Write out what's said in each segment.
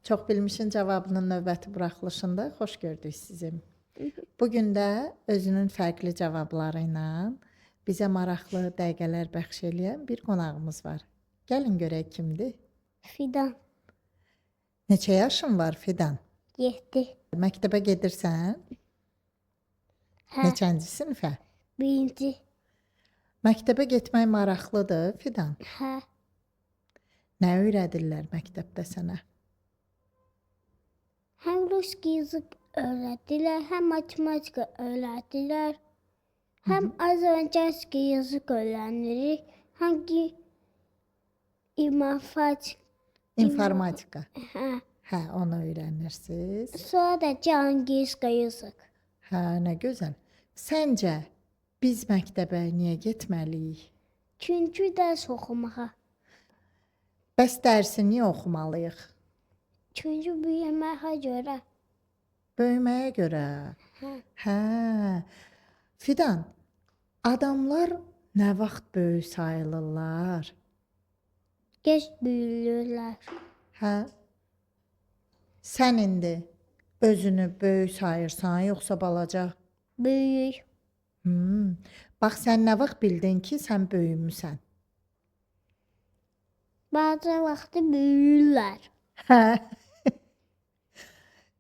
Çox bilmişin cavabının növbəti buraxılışında xoş gördük sizi. Bugün də özünün fərqli cavabları ilə bizə maraqlı dəqiqələr bəxş edən bir qonağımız var. Gəlin görək kimdir? Fidan. Neçə yaşın var Fidan? 7. Məktəbə gedirsən? Hə. Neçənci sinifə? 1. Məktəbə getmək maraqlıdır Fidan. Hə. Nə öyrədirlər məktəbdə sənə? Həm ruski yazıq öyrətdilər, həm matematika öyrətdilər, həm azərbaycanski yazıq öyrənirik, həm ki İnformatika. Hə. Hə, onu öyrənirsiniz. Sonra da angielska yazıq. Hə, nə gözəl. Səncə biz məktəbə niyə getməliyik? Çünki dərs oxumağa. Bəs dərsi niyə oxumalıyıq? Çünki böyüməyə görə. Böyüməyə görə. Hə. Hə. Fidan, adamlar nə vaxt böyük sayılırlar? Gec böyüyürlər. Hə? Sən indi özünü böyük sayırsan, yoxsa balaca? Böyük. Bax, sən nə vaxt bildin ki, sən böyümüsən? Bazı vaxtı böyüyürlər. Hə.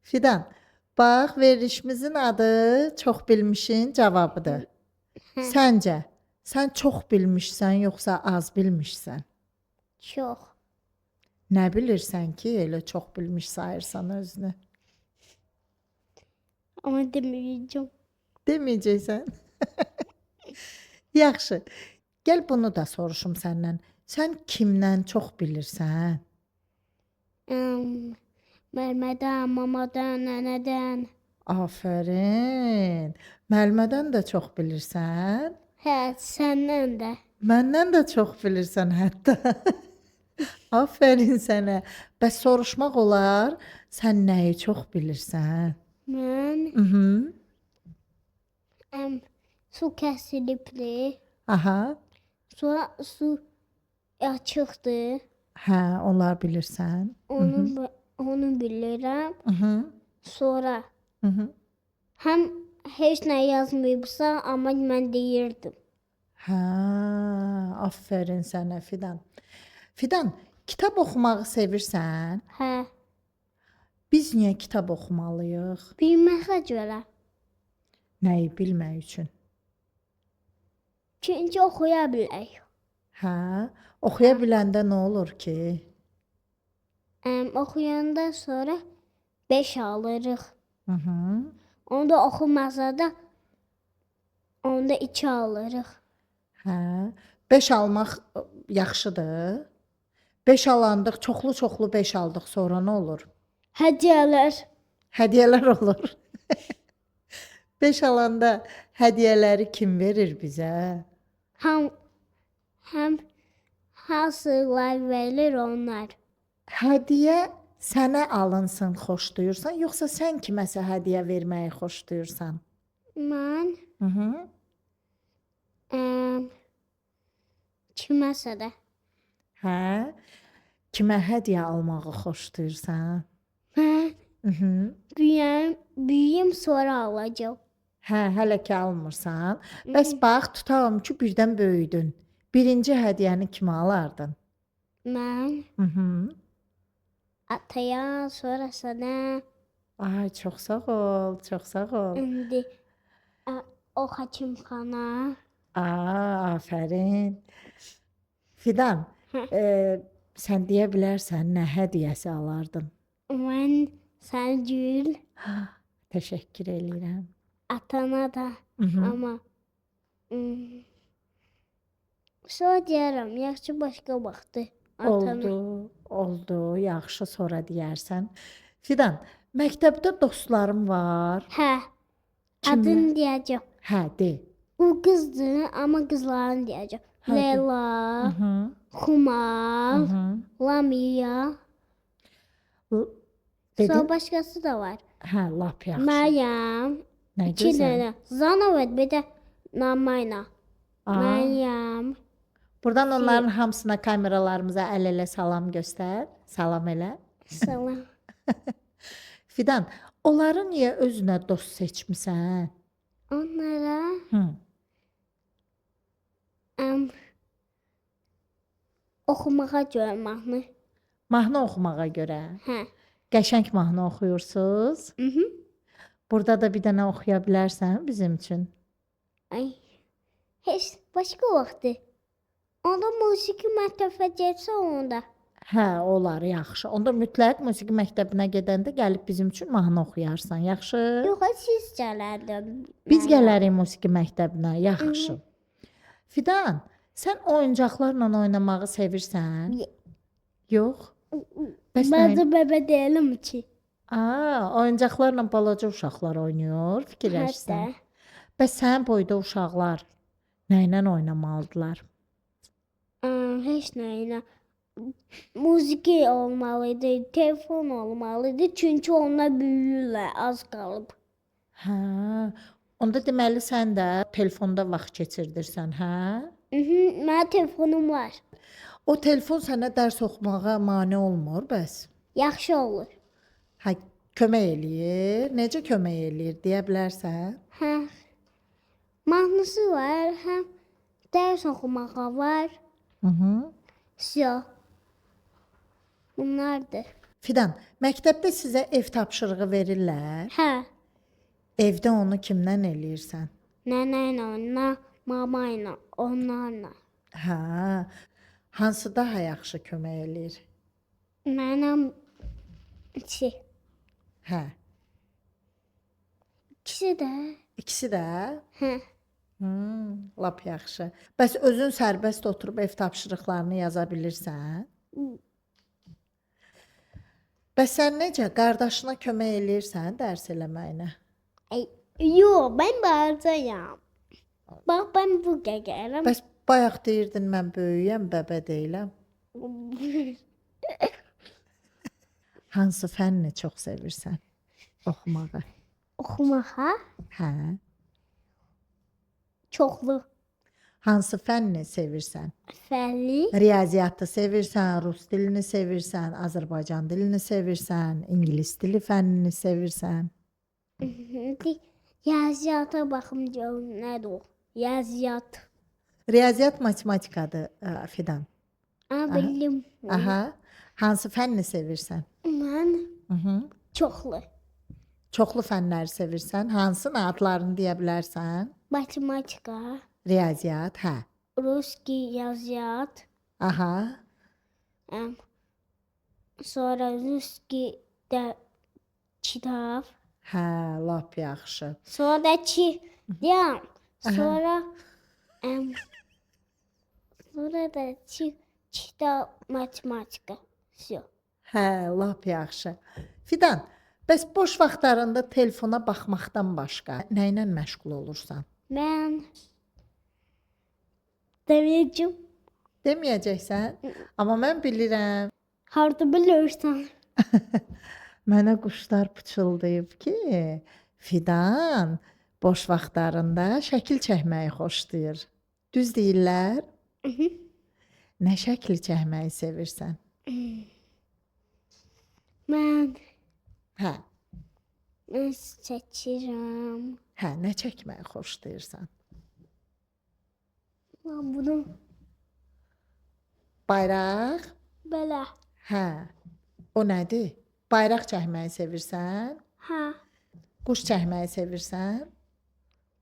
Fidan, bax, verilişimizin adı çox bilmişin cavabıdır. Səncə, sən çox bilmişsən, yoxsa az bilmişsən? Çox. Nə bilirsən ki, elə çox bilmiş sayırsan özünü? Amma deməyəcəm. Deməyəcəksən. Yaxşı. Gəl bunu da soruşum səndən. Sən kimdən çox bilirsən? Mərmədən, mamadan, nənədən. Afərin. Müəllimədən də çox bilirsən? Hə, səndən də. Məndən də çox bilirsən hətta. Afərin sənə. Bəs soruşmaq olar, sən nəyi çox bilirsən? Mən Mhm. su kəsilibdi. Aha. Sonra su açıqdır. Hə, onlar bilirsən. Onu bilirəm. Mhm. Sonra Mhm. həm heç nə yazmayıbsa, amma mən deyirdim. Hə, afərin sənə Fidan. Fidan, kitab oxumağı sevirsən? Hə, Biz niyə kitab oxumalıyıq? bilməyə görə. Nəyi bilmək üçün? Çünki oxuya bilək. Hə, oxuya biləndə nə olur ki? Oxuyanda sonra 5 alırıq. Mhm. Onda oxumasa da onda 2 alırıq. Hə, 5 almaq yaxşıdır. 5 alandıq, çoxlu 5 aldıq, sonra nə olur? Hədiyyələr. Hədiyyələr olur. 5 alanda hədiyyələri kim verir bizə? Həm hansılar verilir onlar. Hədiyyə sənə alınsın xoşlayırsan, yoxsa sən kiməsə hədiyyə verməyi xoşlayırsan? Mən Mhm. kiməsə də. Hə? Kimə hədiyyə almağı xoşlayırsan? Mən Mhm. büyüyüm sonra alacağım. Hə, hələ ki almırsan. Bəs bax, tutalım ki, birdən böyüdün. Birinci hədiyyəni kimə alardın? Mən Mhm. ataya, sonra sənə. Ay, çox sağ ol, çox sağ ol. İndi o həkimxana. Afərin. Fidan, sən deyə bilərsən nə hədiyyəsi alardın? Mən sən gül, Təşəkkür eləyirəm. atana da. Mhm. Amma sonra deyərəm, yaxşı başqa vaxtı. Atana. Oldu, yaxşı, sonra deyərsən. Fidan, məktəbdə dostlarım var. Hə. Kimlər? Adını deyəcəm. Hə, de. O qızdır, amma qızlarını deyəcəm. Hadi. Leyla, Mhm. Xumal, Mhm. Lamiya. Dedin? Sonra başqası da var. Hə, lap yaxşı. Məryəm. Nə 2 gözəl. dənə. Zanavet bir də Namayna. Məryəm. Buradan onların hamısına kameralarımıza əl-ələ salam göstər. Salam elə. Salam. Fidan, onları niyə özünə dost seçmisən? Onlara Hı. əm, oxumağa görə mahnı. Mahnı oxumağa görə. Hə. Qəşəng mahnı oxuyursunuz. Burada da bir dənə oxuya bilərsən bizim üçün. Ay. Heç başqa vaxtı. Onda musiqi məktəbə getsə onda. Hə, olar, yaxşı. Onda mütləq musiqi məktəbinə gedəndə gəlib bizim üçün mahnı oxuyarsan. Yaxşı? Yox, siz gələrdin. Biz gələrik musiqi məktəbinə. Yaxşı. Fidan, sən oyuncaqlarla oynamağı sevirsən? Yox. Bəs Mən nə? də bəbə deyiləm ki. Oyuncaqlarla balaca uşaqlar oynayır, fikirləşsən. Bəs sənin boyda uşaqlar nə ilə oynamalıdılar? Heç nə ilə. Musiqi olmalıdır, telefon olmalıdır. Çünki onlar böyüyürlər, az qalıb. Hə. Onda deməli sən də telefonda vaxt keçirdirsən, hə? Mənim telefonum var. O telefon sənə dərs oxumağa mane olmur bəs? Yaxşı olur. Hə, kömək eləyir. Necə kömək eləyir deyə bilərsən? Hə. Mahnısı var, həm dərs oxumağa var. Syo. Bunlardır. Fidan, məktəbdə sizə ev tapşırığı verirlər. Hə. Evdə onu kimdən eləyirsən? Nənə ilə, mama ilə, onlarla. Hə. Hansı daha yaxşı kömək eləyir? Mənim iki. Hə. İkisi də. İkisi də? Hə. Lap yaxşı. Bəs özün sərbəst oturub ev tapşırıqlarını yaza bilirsən? Bəs sən necə qardaşına kömək eləyirsən dərs eləməyinə? Yox, mən balacayam. Bax, mən bu gəlirəm. Bəs bayaq deyirdin mən böyüyəm, bəbə deyiləm. Hansı fənni çox sevirsən oxumağı? Oxumağa Hə. çoxlu. Hansı fənni sevirsən? Fəlli. Riyaziyyatı sevirsən, rus dilini sevirsən, Azərbaycan dilini sevirsən, ingilis dili fənnini sevirsən. Yazıyata baxım görüm nədir o? Yazıyat. Riyaziyyat matematikadır, Fidan. Bildim. Aha. Hansı fənni sevirsən? Mən çoxlu. Çoxlu fənləri sevirsən. Hansının adlarını deyə bilərsən? Matematika, Riyaziyyat, hə. ruski yazıyat, Aha. sonra ruski də kitab, Hə, lap yaxşı. sonra da sonra sonra da kitab matematika. Всё. Hə, lap yaxşı. Fidan, bəs boş vaxtlarında telefona baxmaqdan başqa nə ilə məşğul olursan? Mən deməyəcəm. Deməyəcəksən? Amma mən bilirəm. Harda bilirsən? Mənə quşlar pıçıldayıb ki, Fidan boş vaxtlarında şəkil çəkməyi xoşlayır. Düz deyirlər? Nə şəkil çəkməyi sevirsən? Mən Hə, çəkirəm. hə, nə çəkməyi xoşlayırsan? Bunu Bayraq? belə. Hə. O nədir? Bayraq çəkməyi sevirsən? Hə, Quş çəkməyi sevirsən?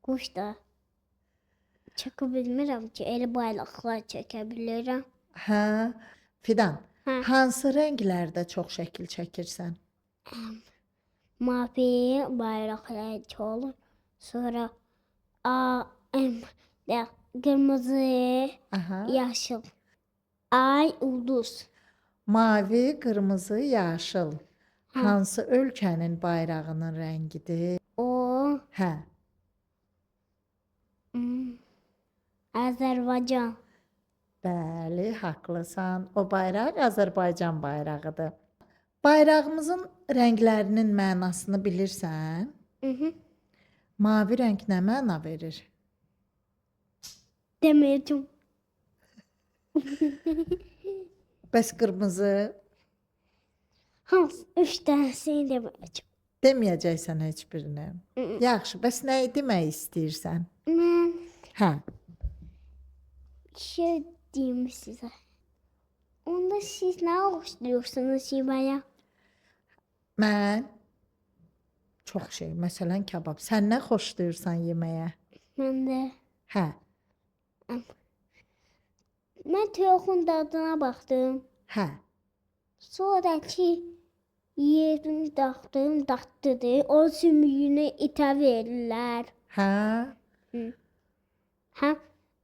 quş da çəkə bilmirəm ki, elə bayraqlar çəkə bilirəm. Hə. Fidan, Hə. hansı rənglərdə çox şəkil çəkirsən? Mavi bayraq rəng olur. Sonra də qırmızı, Aha. yaşıl. Ay, ulduz. Mavi, qırmızı, yaşıl. Hansı ölkənin bayrağının rəngidir? O Hə. Azərbaycan. Bəli, haqlısan. O bayraq Azərbaycan bayrağıdır. Bayrağımızın rənglərinin mənasını bilirsən? Mavi rəng nə məna verir? Deməyəcəm. Bəs qırmızı? Hansı 3 dənəsini deməyəcəm. Deməyəcəksən heç birini. Mm. Yaxşı, bəs nə demək istəyirsən? Mən Hə. bir şey deyim sizə. Onda siz nə xoşlayırsınız yeməyə? Mən çox şey, məsələn kabab. Sən nə xoşlayırsan yeməyə? Mən də. Hə. Mən toyuğun dadına baxdım. Hə. Sonra ki yedim, daxdım, dadlıdır. O sümüyünü itə verirlər. Hə. Hə,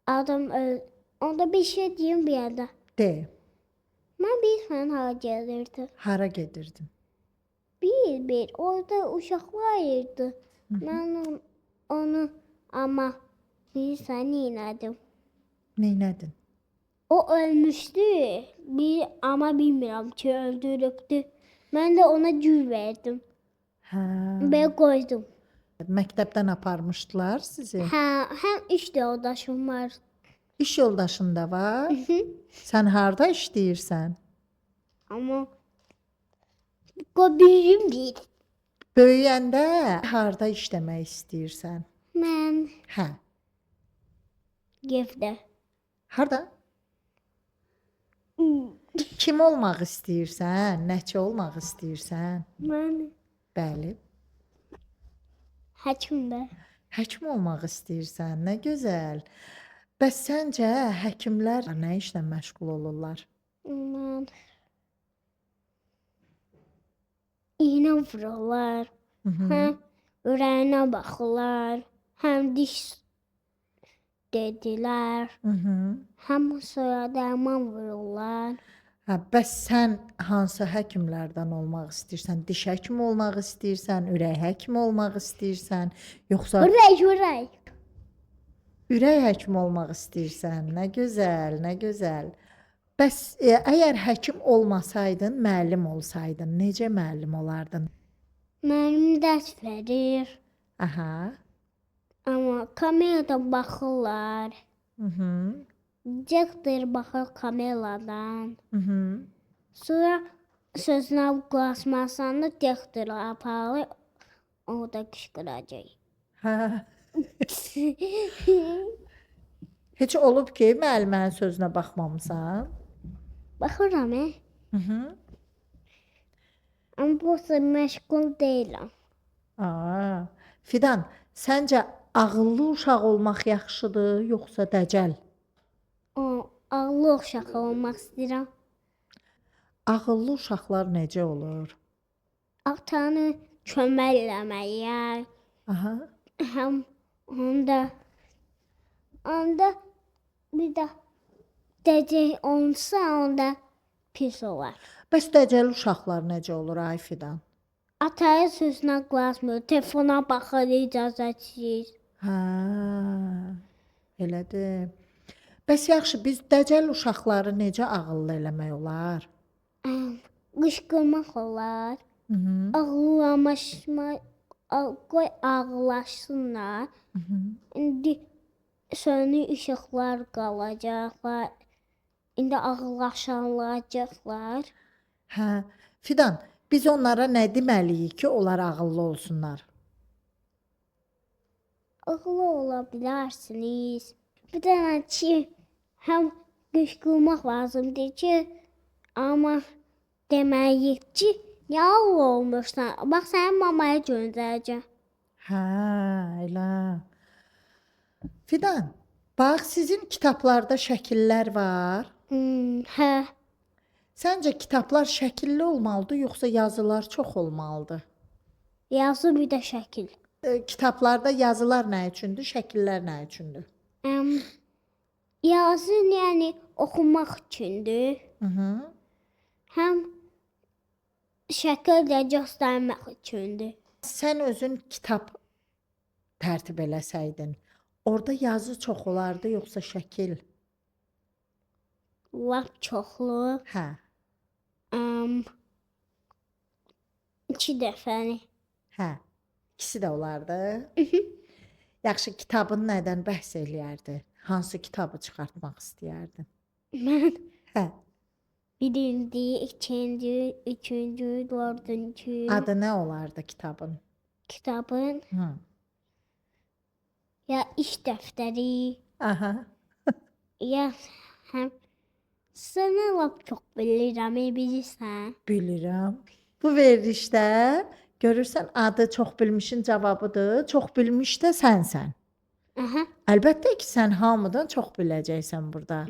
adam onda bir şey deyim bir anda. De. Mən bir sən hara gəlirdi. Hara gedirdin? Bir orada uşaq var idi. Mən onu amma bilirsən neynədim. Neynədin? O ölmüşdü. Amma bilmirəm ki öldürübdü. Mən də ona gül verdim. Hə. Və qoydum. Məktəbdən aparmışdılar sizi. Hə, həm 3 yoldaşım var. İş yoldaşın da var. Sən harda işləyirsən? Amma qobirim deyil. Böyüyəndə harda işləmək istəyirsən? Mən Hə. evdə. Harda? Kim olmaq istəyirsən? Nəçi olmaq istəyirsən? Mən Bəli. həkimdə. Həkim olmaq istəyirsən. Nə gözəl. Bəs səncə həkimlər nə işlə məşğul olurlar? Mən iynə vururlar. Həm ürəyinə baxırlar. Həm diş dedilər. Həm sonra dərman vururlar. Hə, bəs sən hansı həkimlərdən olmaq istəyirsən? Diş həkimi olmaq istəyirsən, ürək həkimi olmaq istəyirsən, yoxsa Ürək. ürək həkimi olmaq istəyirsən? Nə gözəl, nə gözəl. Bəs əgər həkim olmasaydın, müəllim olsaydın, necə müəllim olardın? Müəllim dərs verir. Aha. Amma kameradan baxırlar. Direktor baxır kameradan. Sonra sözünə qulaqasmasanda direktor aparır. Orada qışqıracaq. Hə. Heç olub ki, müəllimənin sözünə baxmamısan? Baxıram. Amma bu məşğul deyiləm. Aa, Fidan, səncə ağıllı uşaq olmaq yaxşıdır, yoxsa dəcəl? Ağıllı uşaq olmaq istəyirəm. Ağıllı uşaqlar necə olur? Atanı kömək eləməyə. Aha. Həm onda bir də dəcək olsa onda pis olar. Bəs dəcəl uşaqlar necə olur ay Fidan? Ataya sözünə qulaq asmır, telefona baxır, icazətsiz. Hə. Elədir. Bəs yaxşı, biz dəcəl uşaqları necə ağıllı eləmək olar? Qışqırmaq olar. Qoy ağlaşsınlar. İndi sönük işıqlar qalacaqlar. İndi ağlaşacaqlar. Hə. Fidan, biz onlara nə deməliyik ki, onlar ağıllı olsunlar? Ağıllı ola bilərsiniz. Bir dənə ki, həm qışqırmaq lazımdır ki, amma deməyik ki, ya olmuşsan, bax sənin mamaya göndərəcəm. Hə, elə. Fidan, bax sizin kitablarda şəkillər var. Hə, Səncə kitablar şəkilli olmalıdır, yoxsa yazılar çox olmalıdır? yazı bir də şəkil. Kitablarda yazılar nə üçündür, şəkillər nə üçündür? Yazı yəni oxumaq üçündür. Həm şəkil də göstərmək üçündür. Sən özün kitab tərtib eləsəydin, orada yazı çox olardı, yoxsa şəkil? Lap çoxlu. Hə. 2 dəfəni. Hə. İkisi də olardı. Yaxşı, kitabın nədən bəhs eləyərdi? Hansı kitabı çıxartmaq istəyərdin? Mən Hə. Birinci, ikinci, üçüncü, dördüncü Adı nə olardı kitabın? kitabın Hı. ya iş dəftəri, Aha, ya həm sənə lap çox bilirəm, bilirsən. bilirəm. Bu verilişdə görürsən adı çox bilmişin cavabıdır. Çox bilmiş də sənsən. Aha. Əlbəttə ki, sən hamıdan çox biləcəksən burada.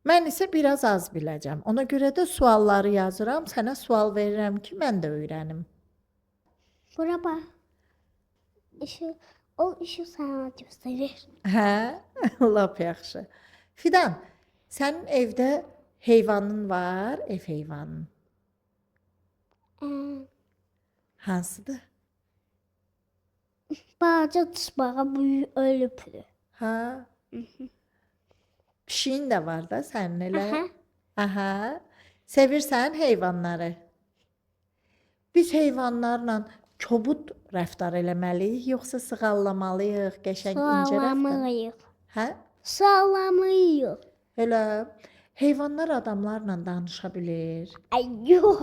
Mən isə biraz az biləcəm. Ona görə də sualları yazıram, sənə sual verirəm ki, mən də öyrənim. Bura bax. O işi sənə göstərir. Hə? Lap yaxşı. Fidan, sənin evdə heyvanın var, ev heyvanın. Hansıdır? Balaca tısbağa böyük ölübdür. Ha? Pişiyin də var da sənin elə. Aha. Aha. Sevirsən heyvanları? Biz heyvanlarla kobud rəftar eləməliyik, yoxsa sığallamalıyıq, qəşəng incə rəftar? Salamlıyıq. Hə? Salamlıyıq. Elə heyvanlar adamlarla danışa bilir. Ay yox.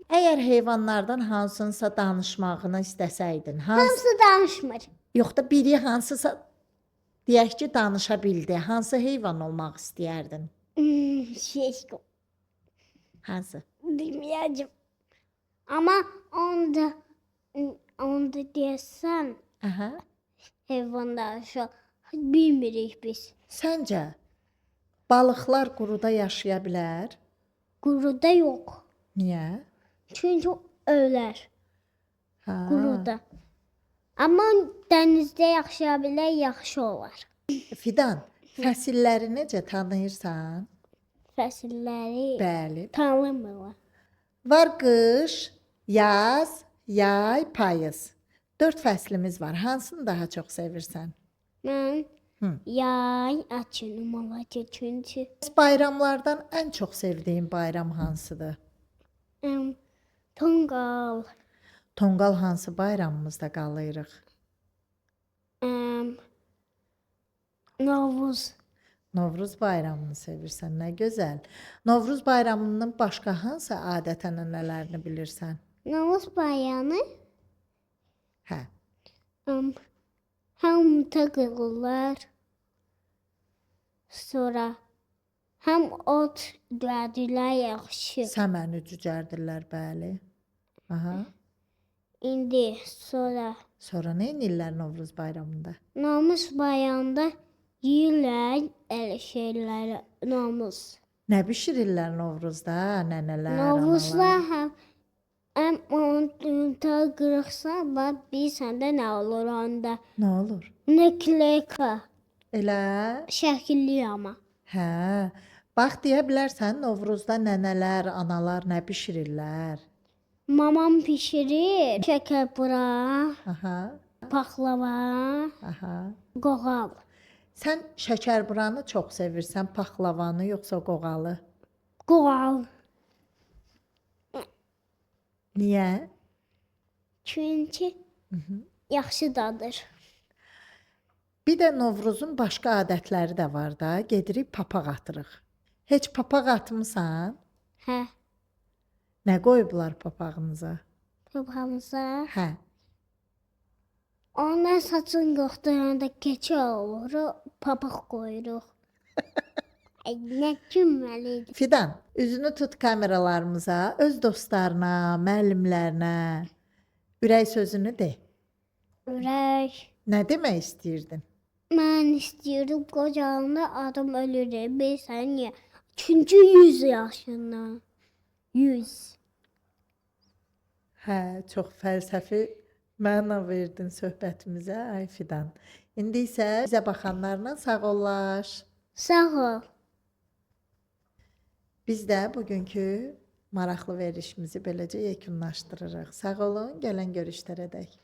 Əgər heyvanlardan hansınsa danışmağını istəsəydin, Hamısı danışmır. yox da biri hansısa deyək ki, danışa bildi, hansı heyvan olmaq istəyərdin? Şey Hansı? bilməyəcəm. Amma onda deyəsən Aha. heyvanlar şu bilmirik biz. Səncə balıqlar quruda yaşaya bilər? Quruda yox. Niyə? Çünki ölər Ha. quruda. Amma dənizdə yaşaya bilər, yaxşı olar. Fidan, fəsilləri necə tanıyırsan? Fəsilləri Bəli. tanımırlar. Var qış, yaz, yay, payız. 4 fəslimiz var. Hansını daha çox sevirsən? Mən Hı. yay açınım olacaq çünki Bayramlardan ən çox sevdiyin bayram hansıdır? tonqal, Tonqal hansı bayramımızda qalırıq? Novruz, Novruz bayramını sevirsən, nə gözəl. Novruz bayramının başqa hansı adət-ənənələrini bilirsən? Novruz bayramı Hə. hamı taqırlar. Sonra həm ot düzəldirlər yaxşı. Səməni cücərdirlər, bəli. Aha. İndi sonra Sonra nə edirlər Novruz bayramında? Novruz bayramında yeyirlər elə şeyləri Novruz. Nə bişirirlər Novruzda? Nənələr, Novruzda analar? həm onu taqırırsan, bax bilirsən də nə olur onda. Nə olur? Nəkleka Elə? şəkilli amma. Hə. Bax deyə bilərsən Novruzda nənələr, analar nə bişirirlər? Mamam bişirir şəkər bura, Aha. paxlava, Aha. qoğal. Sən şəkərburanı çox sevirsən, paxlavanı yoxsa qoğalı? Qoğal. Niyə? Çünki yaxşı dadır. Bir də Novruzun başqa adətləri də var da, gedirik papaq atırıq. Heç papaq atmısan? Hə, Nə qoyublar papağınıza? papağımıza. Hə. Ondan saçın qoxduranda keçə olur, papaq qoyuruq. Ay, nə gülməlidir. Fidan, üzünü tut kameralarımıza, öz dostlarına, müəllimlərinə ürək sözünü de. Ürək. Nə demək istəyirdin? Mən istəyirdim qocalanda adam ölür. Bilirsən niyə? Çünki 100 yaşında. 100. Hə, çox fəlsəfi məna verdin söhbətimizə, ay Fidan. İndi isə bizə baxanlarla sağollaş. Sağ ol. Biz də bugünkü maraqlı verilişimizi beləcə yekunlaşdırırıq. Sağ olun, gələn görüşlərədək.